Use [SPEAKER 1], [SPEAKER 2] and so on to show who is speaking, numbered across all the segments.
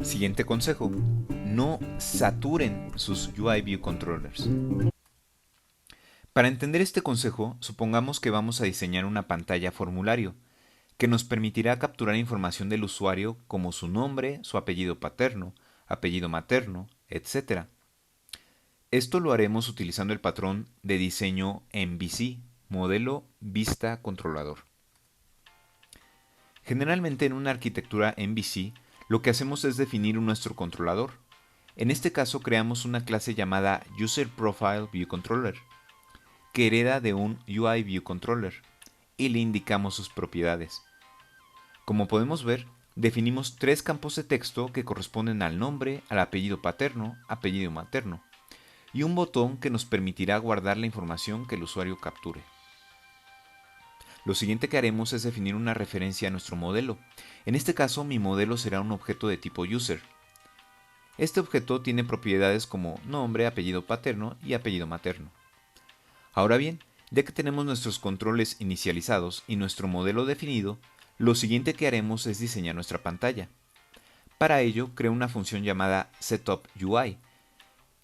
[SPEAKER 1] Siguiente consejo: no saturen sus UI View Controllers. Para entender este consejo, supongamos que vamos a diseñar una pantalla formulario que nos permitirá capturar información del usuario como su nombre, su apellido paterno, apellido materno, etc. Esto lo haremos utilizando el patrón de diseño MVC, modelo vista controlador. Generalmente en una arquitectura MVC, lo que hacemos es definir nuestro controlador. En este caso creamos una clase llamada User Profile View Controller, que hereda de un UI View Controller, y le indicamos sus propiedades. Como podemos ver, definimos tres campos de texto que corresponden al nombre, al apellido paterno, apellido materno, y un botón que nos permitirá guardar la información que el usuario capture. Lo siguiente que haremos es definir una referencia a nuestro modelo. En este caso, mi modelo será un objeto de tipo user. Este objeto tiene propiedades como nombre, apellido paterno y apellido materno. Ahora bien, ya que tenemos nuestros controles inicializados y nuestro modelo definido, lo siguiente que haremos es diseñar nuestra pantalla. Para ello, creo una función llamada SetUpUI,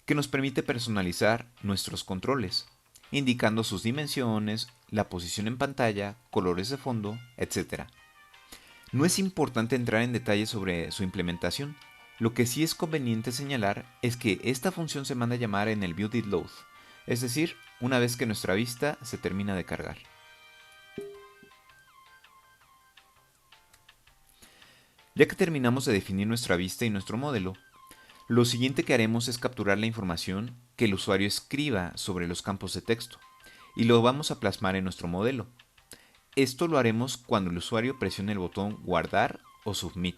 [SPEAKER 1] que nos permite personalizar nuestros controles, indicando sus dimensiones, la posición en pantalla, colores de fondo, etc. No es importante entrar en detalle sobre su implementación. Lo que sí es conveniente señalar es que esta función se manda a llamar en el viewDidLoad, es decir, una vez que nuestra vista se termina de cargar. Ya que terminamos de definir nuestra vista y nuestro modelo, lo siguiente que haremos es capturar la información que el usuario escriba sobre los campos de texto y lo vamos a plasmar en nuestro modelo. Esto lo haremos cuando el usuario presione el botón guardar o submit.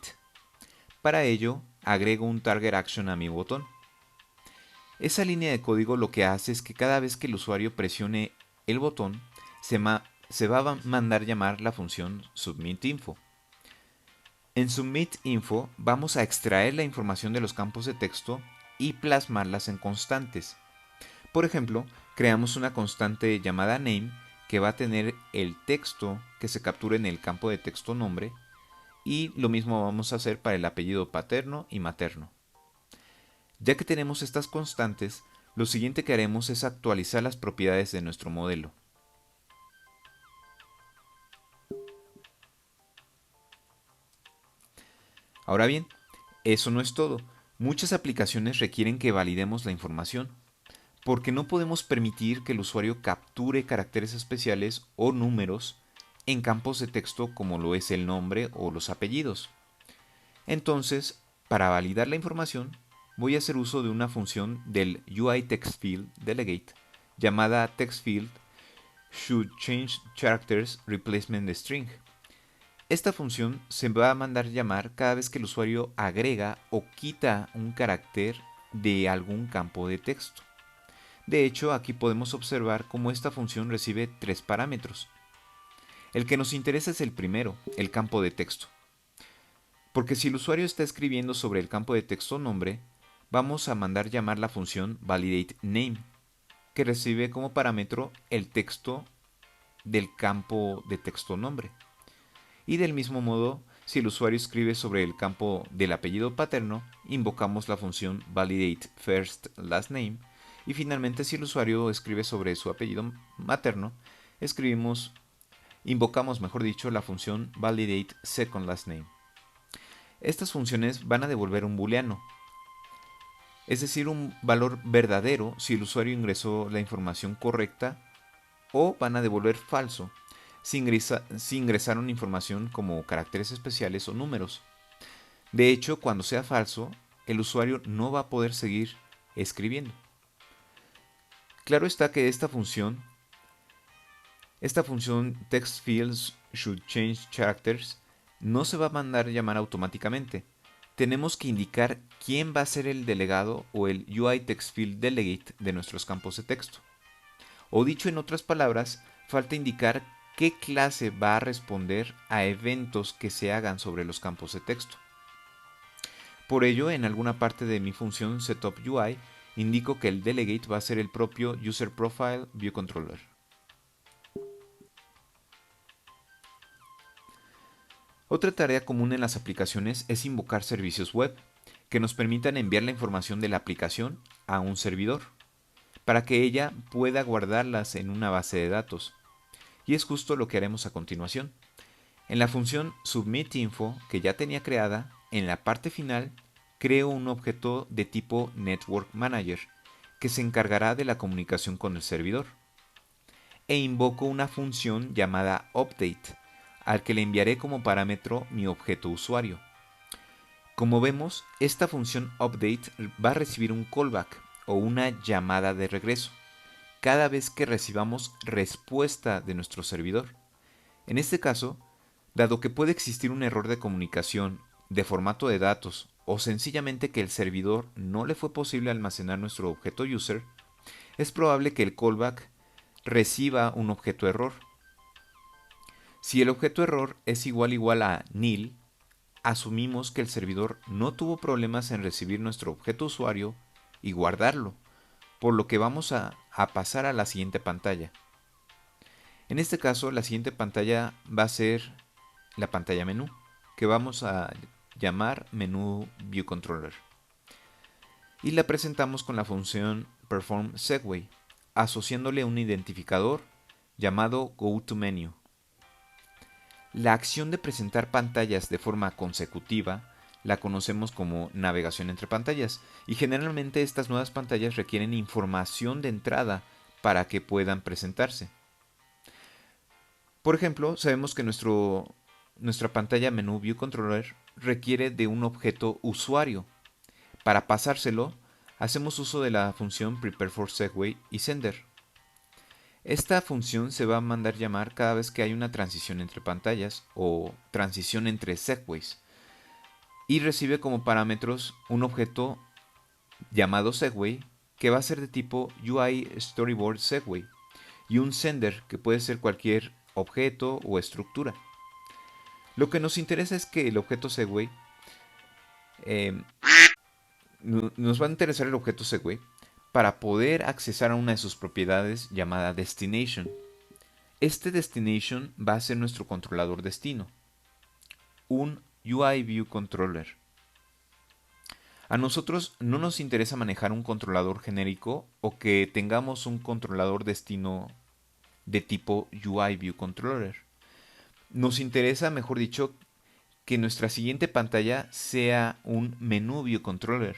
[SPEAKER 1] Para ello, agrego un target action a mi botón. Esa línea de código lo que hace es que cada vez que el usuario presione el botón, se va a mandar llamar la función submitInfo. En submitInfo vamos a extraer la información de los campos de texto y plasmarlas en constantes. Por ejemplo, creamos una constante llamada name que va a tener el texto que se capture en el campo de texto nombre, y lo mismo vamos a hacer para el apellido paterno y materno. Ya que tenemos estas constantes, lo siguiente que haremos es actualizar las propiedades de nuestro modelo. Ahora bien, eso no es todo. Muchas aplicaciones requieren que validemos la información, porque no podemos permitir que el usuario capture caracteres especiales o números en campos de texto como lo es el nombre o los apellidos. Entonces, para validar la información, voy a hacer uso de una función del UI TextField Delegate llamada TextField should change characters replacement string. Esta función se va a mandar llamar cada vez que el usuario agrega o quita un carácter de algún campo de texto. De hecho, aquí podemos observar cómo esta función recibe tres parámetros. El que nos interesa es el primero, el campo de texto. Porque si el usuario está escribiendo sobre el campo de texto nombre, vamos a mandar llamar la función validateName, que recibe como parámetro el texto del campo de texto nombre. Y del mismo modo, si el usuario escribe sobre el campo del apellido paterno, invocamos la función validateFirstLastName. Y finalmente, si el usuario escribe sobre su apellido materno, invocamos, mejor dicho, la función validateSecondLastName. Estas funciones van a devolver un booleano, es decir, un valor verdadero si el usuario ingresó la información correcta, o van a devolver falso si ingresaron información como caracteres especiales o números. De hecho, cuando sea falso, el usuario no va a poder seguir escribiendo. Claro está que esta función TextFields should change characters no se va a mandar llamar automáticamente. Tenemos que indicar quién va a ser el delegado o el UI TextField Delegate de nuestros campos de texto. O dicho en otras palabras, falta indicar qué clase va a responder a eventos que se hagan sobre los campos de texto. Por ello, en alguna parte de mi función setupUI, indico que el delegate va a ser el propio User Profile View Controller. Otra tarea común en las aplicaciones es invocar servicios web, que nos permitan enviar la información de la aplicación a un servidor, para que ella pueda guardarlas en una base de datos. Y es justo lo que haremos a continuación. En la función submitInfo que ya tenía creada, en la parte final creo un objeto de tipo Network Manager, que se encargará de la comunicación con el servidor. E invoco una función llamada update, al que le enviaré como parámetro mi objeto usuario. Como vemos, esta función update va a recibir un callback o una llamada de regreso cada vez que recibamos respuesta de nuestro servidor. En este caso, dado que puede existir un error de comunicación, de formato de datos o sencillamente que el servidor no le fue posible almacenar nuestro objeto user, es probable que el callback reciba un objeto error. Si el objeto error es igual a nil, asumimos que el servidor no tuvo problemas en recibir nuestro objeto usuario y guardarlo, por lo que vamos a pasar a la siguiente pantalla. En este caso, la siguiente pantalla va a ser la pantalla menú, que vamos a llamar menú View Controller. Y la presentamos con la función perform segue, asociándole un identificador llamado goToMenu. La acción de presentar pantallas de forma consecutiva la conocemos como navegación entre pantallas, y generalmente estas nuevas pantallas requieren información de entrada para que puedan presentarse. Por ejemplo, sabemos que nuestra pantalla menú View Controller requiere de un objeto usuario. Para pasárselo, hacemos uso de la función prepareForSegue y sender. Esta función se va a mandar llamar cada vez que hay una transición entre pantallas o transición entre segues, y recibe como parámetros un objeto llamado segue que va a ser de tipo UI Storyboard Segue y un sender que puede ser cualquier objeto o estructura. Lo que nos interesa es que el objeto segue nos va a interesar el objeto segue para poder accesar a una de sus propiedades llamada destination. Este destination va a ser nuestro controlador destino, un UI View Controller. A nosotros no nos interesa manejar un controlador genérico o que tengamos un controlador destino de tipo UI View Controller. Nos interesa, mejor dicho, que nuestra siguiente pantalla sea un menú View Controller.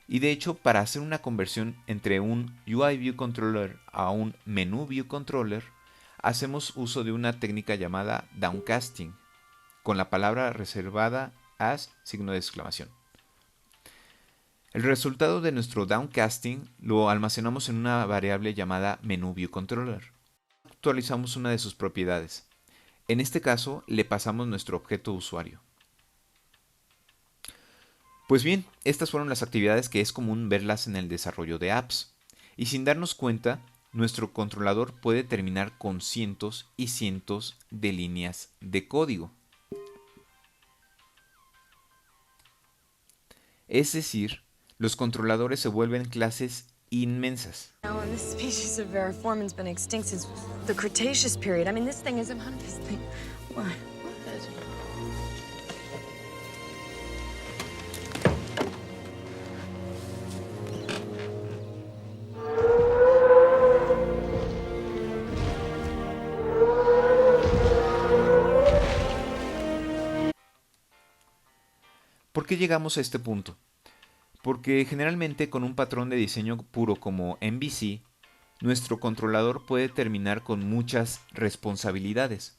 [SPEAKER 1] Y de hecho, para hacer una conversión entre un UI View Controller a un menú View Controller, hacemos uso de una técnica llamada downcasting, con la palabra reservada as signo de exclamación. El resultado de nuestro downcasting lo almacenamos en una variable llamada menú View Controller. Actualizamos una de sus propiedades. En este caso, le pasamos nuestro objeto usuario. Pues bien, estas fueron las actividades que es común verlas en el desarrollo de apps. Y sin darnos cuenta, nuestro controlador puede terminar con cientos y cientos de líneas de código. Es decir, los controladores se vuelven clases inmensas.
[SPEAKER 2] This species of Variformin's been extinct since the Cretaceous period. I mean, this thing isn't this thing. What?
[SPEAKER 1] ¿Por qué llegamos a este punto? Porque generalmente con un patrón de diseño puro como MVC, nuestro controlador puede terminar con muchas responsabilidades.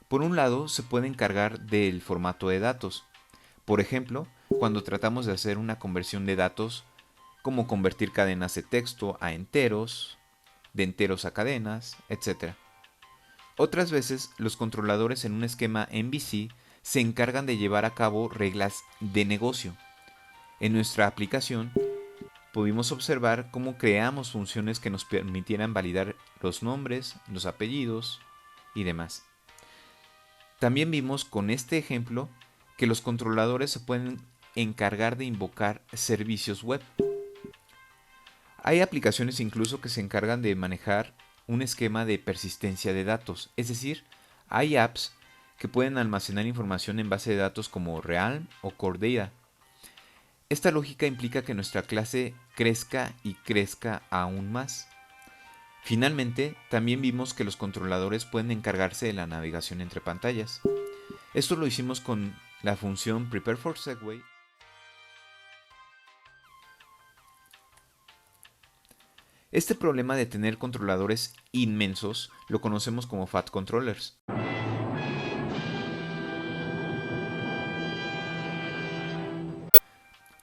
[SPEAKER 1] Por un lado, se puede encargar del formato de datos. Por ejemplo, cuando tratamos de hacer una conversión de datos, como convertir cadenas de texto a enteros, de enteros a cadenas, etc. Otras veces, los controladores en un esquema MVC se encargan de llevar a cabo reglas de negocio. En nuestra aplicación, pudimos observar cómo creamos funciones que nos permitieran validar los nombres, los apellidos y demás. También vimos con este ejemplo que los controladores se pueden encargar de invocar servicios web. Hay aplicaciones incluso que se encargan de manejar un esquema de persistencia de datos, es decir, hay apps que pueden almacenar información en base de datos como Realm o Core Data. Esta lógica implica que nuestra clase crezca y crezca aún más. Finalmente, también vimos que los controladores pueden encargarse de la navegación entre pantallas. Esto lo hicimos con la función PrepareForSegway. Este problema de tener controladores inmensos lo conocemos como Fat Controllers.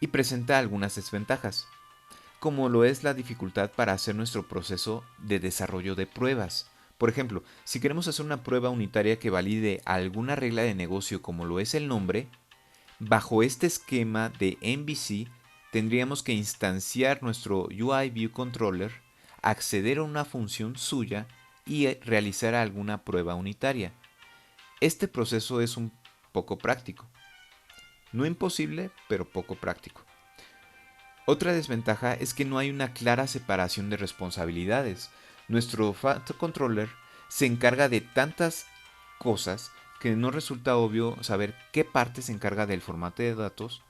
[SPEAKER 1] Y presenta algunas desventajas, como lo es la dificultad para hacer nuestro proceso de desarrollo de pruebas. Por ejemplo, si queremos hacer una prueba unitaria que valide alguna regla de negocio como lo es el nombre, bajo este esquema de MVC tendríamos que instanciar nuestro UIViewController, acceder a una función suya y realizar alguna prueba unitaria. Este proceso es un poco práctico. No imposible, pero poco práctico. Otra desventaja es que no hay una clara separación de responsabilidades. Nuestro Fat Controller se encarga de tantas cosas que no resulta obvio saber qué parte se encarga del formato de datos,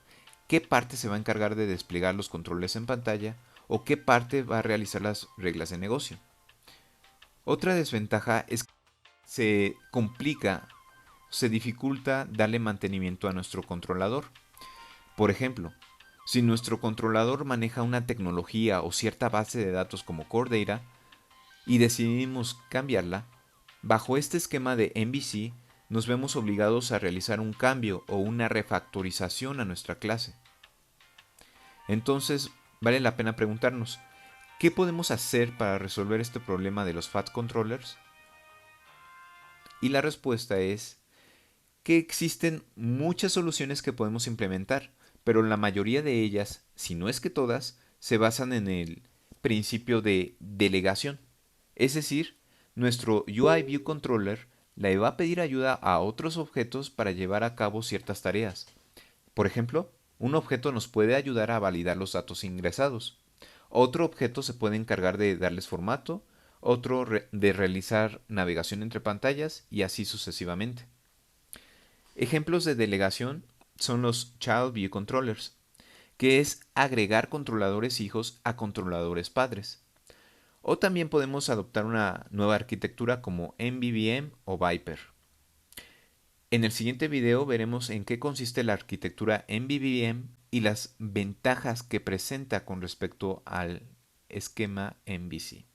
[SPEAKER 1] qué parte se va a encargar de desplegar los controles en pantalla o qué parte va a realizar las reglas de negocio. Otra desventaja es que se complica, se dificulta darle mantenimiento a nuestro controlador. Por ejemplo, si nuestro controlador maneja una tecnología o cierta base de datos como Core Data y decidimos cambiarla, bajo este esquema de MVC nos vemos obligados a realizar un cambio o una refactorización a nuestra clase. Entonces, vale la pena preguntarnos, ¿qué podemos hacer para resolver este problema de los Fat Controllers? Y la respuesta es que existen muchas soluciones que podemos implementar, pero la mayoría de ellas, si no es que todas, se basan en el principio de delegación. Es decir, nuestro UIViewController le va a pedir ayuda a otros objetos para llevar a cabo ciertas tareas. Por ejemplo, un objeto nos puede ayudar a validar los datos ingresados. Otro objeto se puede encargar de darles formato, otro de realizar navegación entre pantallas y así sucesivamente. Ejemplos de delegación son los Child View Controllers, que es agregar controladores hijos a controladores padres. O también podemos adoptar una nueva arquitectura como MVVM o Viper. En el siguiente video veremos en qué consiste la arquitectura MVVM y las ventajas que presenta con respecto al esquema MVC.